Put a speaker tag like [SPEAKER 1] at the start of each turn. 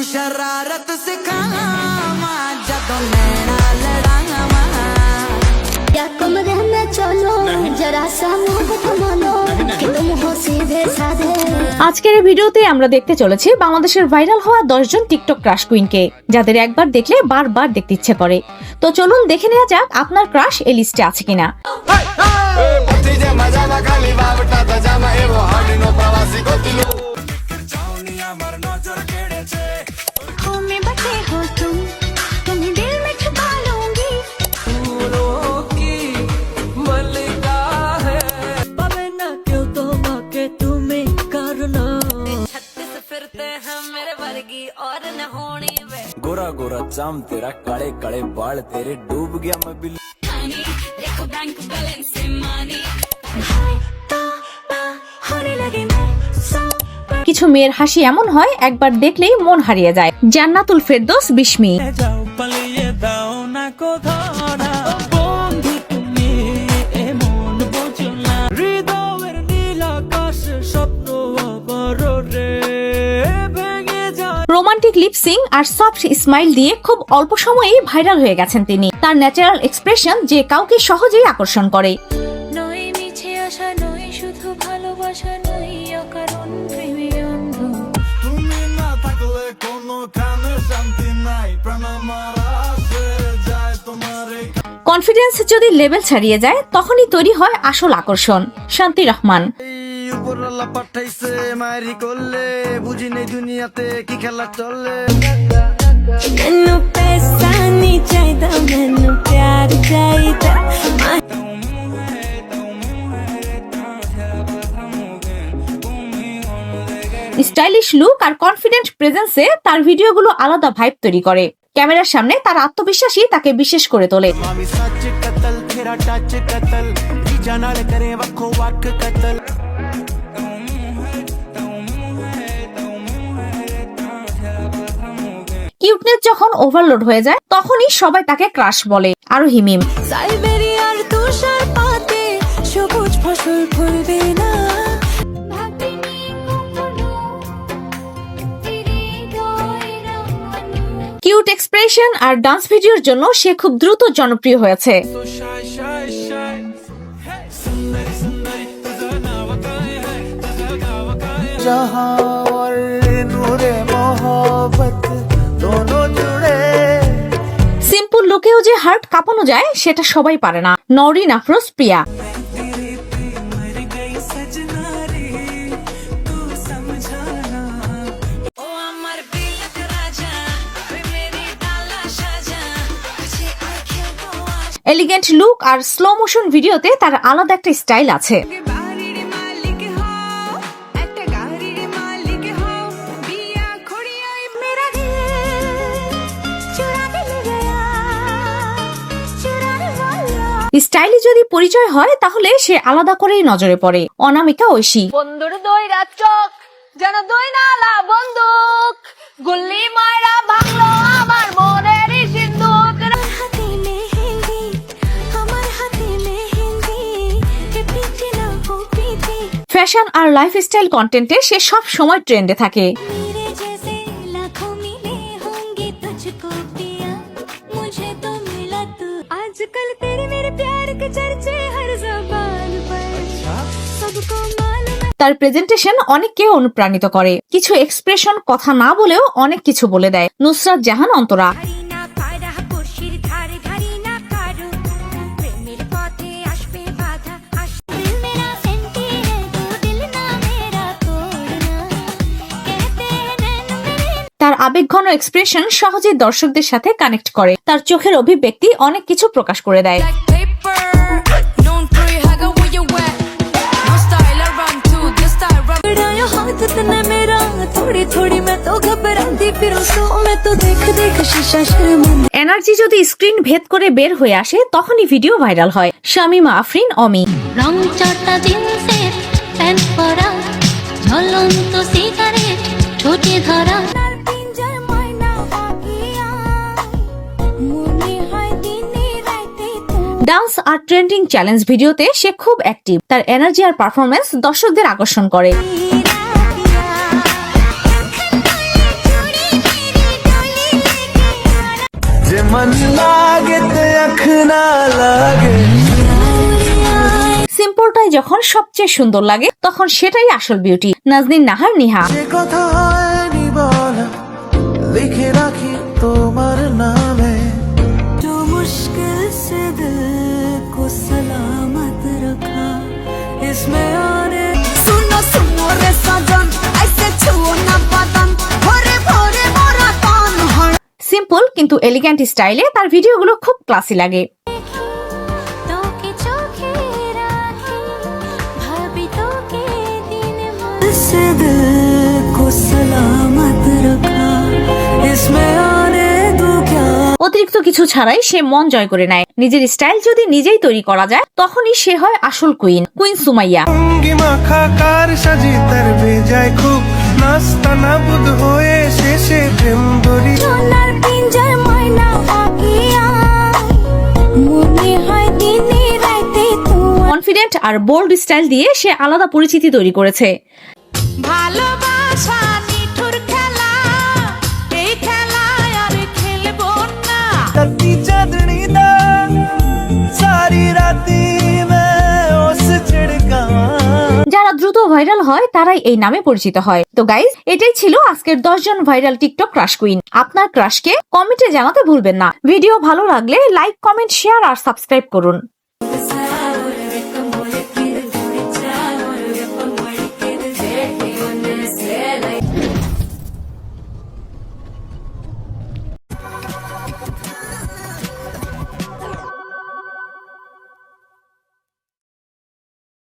[SPEAKER 1] शरारत सिखाना जदों नैना लड़ावा
[SPEAKER 2] या कमरे में चलो जरा सा मुंह थमालो कि तुम हो सीधे साधे।
[SPEAKER 3] আজকের এই ভিডিওতে আমরা দেখতে চলেছি বাংলাদেশের ভাইরাল হওয়া 10 জন টিকটক ক্রাশ কুইনকে, যাদের একবার দেখলে বারবার দেখতে ইচ্ছে করে। তো চলুন দেখে নেওয়া যাক আপনার ক্রাশ এই লিস্টে আছে কিনা।
[SPEAKER 4] गोरा गोरा चाम तेरा काले काले बाल तेरे डूब गया मैं बिल्ली।
[SPEAKER 3] কিছু মেয়ের হাসি এমন হয় একবার দেখলেই মন হারিয়ে যায়। জান্নাতুল ফেরদৌস বিস্মি। রোমান্টিক লিপসিং আর সফট স্মাইল দিয়ে খুব অল্প সময়েই ভাইরাল হয়ে গেছেন তিনি। তার ন্যাচারাল এক্সপ্রেশন যে কাউকে সহজেই আকর্ষণ করে।
[SPEAKER 5] নয় মিছে আশা নয় শুধু ভালোবাসা নয় অকারণ প্রেমে অন্ধ।
[SPEAKER 4] তুমি না থাকলে কোনো কানে শান্তি নাই, প্রাণ আমার আসে যায় তোমারে।
[SPEAKER 3] কনফিডেন্স যদি লেভেল ছাড়িয়ে যায় তখনই তৈরি হয় আসল আকর্ষণ। শান্তি রহমান।
[SPEAKER 1] উপরওয়ালা পাঠাইছে মারি করলে বুঝি নেই দুনিয়াতে কি খেলা চলে।
[SPEAKER 5] मैनू पैसा नहीं चाहिदा मैनू प्यार चाहिदा।
[SPEAKER 3] স্টাইলিশ লুক আর কনফিডেন্ট প্রেজেন্সে তার ভিডিওগুলো আলাদা ভাইব তৈরি করে। ক্যামেরার সামনে তার আত্মবিশ্বাসী তাকে বিশেষ করে তোলে।
[SPEAKER 1] मामी सच कतल तेरा टच कतल जीजा नाल करे वक्खो वक्ख कतल।
[SPEAKER 3] কিউটনেস যখন ওভারলোড হয়ে যায় তখনই সবাই তাকে ক্রাশ বলে। আরো হিমিম।
[SPEAKER 5] সাইবেরিয়ার তুষার পাতে সবুজ ফসল ফলবে না। ভাবিনি কখনো তেরে দয়রা মনু।
[SPEAKER 3] কিউট এক্সপ্রেশন আর ডান্স ভিডিওর জন্য সে খুব দ্রুত জনপ্রিয় হয়েছে।
[SPEAKER 1] तो शाय शाय शाय सुंदरी सुंदरी तुझं नाव काय है तुझं गाव काय है। जहां और नूरे मोहब्बत दोनों जुड़े।
[SPEAKER 3] সিম্পল লুকেও যে হার্ট কাঁপানো যায় সেটা সবাই পারে না। নওরিন আফরোজ প্রিয়া।
[SPEAKER 1] तेरे पे मर गई सजना रे तू समझाना।
[SPEAKER 5] ओ अमर बिलक राजा वे मेरी डाला साजा तुझे आंखें को आज
[SPEAKER 3] এলিগেন্ট লুক আর স্লো মোশন ভিডিওতে তার আলাদা একটা স্টাইল আছে।
[SPEAKER 5] বাড়ির মালিক হও একটা গাড়ির মালিক হও বিয়া খড়িয়াই মেরা দিল চুরা দিল গয়া চুরানে वाला।
[SPEAKER 3] স্টাইলি যদি পরিচয় হয় তাহলে সে আলাদা করেই নজরে পড়ে। অনামিকা ঐশী।
[SPEAKER 5] বন্ধুর দইরা চোখ যেন দই নালা বন্দুক গুল্লি মারা ভাঙলো আমার মনের সিন্ধুক। হাতে মেহেন্দি আমার হাতে মেহেন্দি এ পিঠে না হো পিঠে
[SPEAKER 3] ফ্যাশন আর লাইফস্টাইল কন্টেন্টে সে সব সময় ট্রেন্ডে থাকে।
[SPEAKER 5] मेरे जैसे लाखों मिले होंगे तुझको पिया मुझे तो मिला तू। आजकल तेरे मेरे प्यार के चर्चे हर जबान पर सबको मालूम है।
[SPEAKER 3] তার প্রেজেন্টেশন অনেককে অনুপ্রাণিত করে। কিছু এক্সপ্রেশন কথা না বলেও অনেক কিছু বলে দেয়। নুসরাত জাহান অন্তরা।
[SPEAKER 5] ধারি না পায়রা পড়শির ধারে ধারি না কারো প্রেমের পথে আসবে বাধা আসবে। দিল মেরা সেন্টি है तो दिल ना मेरा तोड़ना कहते हैं नैन मेरे।
[SPEAKER 3] তার আবেগঘন এক্সপ্রেশন সহজেই দর্শকদের সাথে কানেক্ট করে। তার চোখের অভিব্যক্তি অনেক কিছু প্রকাশ করে দেয়।
[SPEAKER 5] Like paper known for you haga where you at no style I run to this style rub उड़ाया हाथ तने मेरा थोड़ी थोड़ी मैं तो घबराती फिरूं सो मैं तो देख देख शीशा शर्मांदी।
[SPEAKER 3] এনার্জি যদি স্ক্রিন ভেদ করে বের হয়ে আসে তখনই ভিডিও ভাইরাল হয়। শামিমা আফরিন অমি।
[SPEAKER 2] রং চটা জিন্সের প্যান্ট পরা ঝলন্ত সিগারেট ঠোঁটে ধরা।
[SPEAKER 5] তার পিঞ্জার ময়না পাখিয়া মনে হয় দিনে রাতে তো।
[SPEAKER 3] ডান্স আর ট্রেন্ডিং চ্যালেঞ্জ ভিডিওতে সে খুব অ্যাক্টিভ। তার এনার্জি আর পারফরমেন্স দর্শকদের আকর্ষণ করে।
[SPEAKER 5] मेरा पिया खंडाले चूड़ी मेरी
[SPEAKER 1] अख ना लागे
[SPEAKER 3] সিম্পলটাই যখন সবচেয়ে সুন্দর লাগে তখন সেটাই আসল বিউটি। নাজনীন নাহার, নিহা।
[SPEAKER 1] যে কথা হয়নি বলা লিখে রাখি তোমার নামে
[SPEAKER 6] जो मुश्किल से दिल को सलामत रखा इसमें आने सुनो सुनो रे सजन ऐसे छुओ ना बदन भोरे भोरे मोरा कान हर
[SPEAKER 3] সিম্পল কিন্তু এলিগ্যান্ট স্টাইলে তার ভিডিওগুলো খুব ক্লাসি লাগে।
[SPEAKER 6] तो के चोखे राखी भाभी तो के दिन से दिल को सलामत रखा इसमें आने दो क्या
[SPEAKER 3] অতিরিক্ত কিছু ছাড়াই সে মন জয় করে নেয়। নিজের স্টাইল যদি নিজেই তৈরি করা যায় তখনই সে হয় আসল কুইন, কুইন সুমাইয়া।
[SPEAKER 1] অঙ্গি মাখা কার সাজি তার বেজায় খুব নাস্তা না বুধ হয়ে শেষে প্রেম ধরি
[SPEAKER 6] সোনার পিঞ্জার ময়না পাখিয়া মনে হয় দিনে রাতে তোমার
[SPEAKER 3] কনফিডেন্ট আর বোল্ড স্টাইল দিয়ে সে আলাদা পরিচিতি তৈরি করেছে।
[SPEAKER 5] ভালোবাসা নিঠুর খেলা, এই খেলায় আর খেলবো না।
[SPEAKER 1] करती चांदनी दा सारी राती मैं उस छिड़का
[SPEAKER 3] যারা দ্রুত ভাইরাল হয় তারাই এই নামে পরিচিত হয়। তো গাইজ, এটাই ছিল আজকের 10 জন ভাইরাল টিকটক ক্রাশ কুইন। আপনার ক্রাশকে কমেন্টে জানাতে ভুলবেন না। ভিডিও ভালো লাগলে লাইক, কমেন্ট, শেয়ার আর সাবস্ক্রাইব করুন।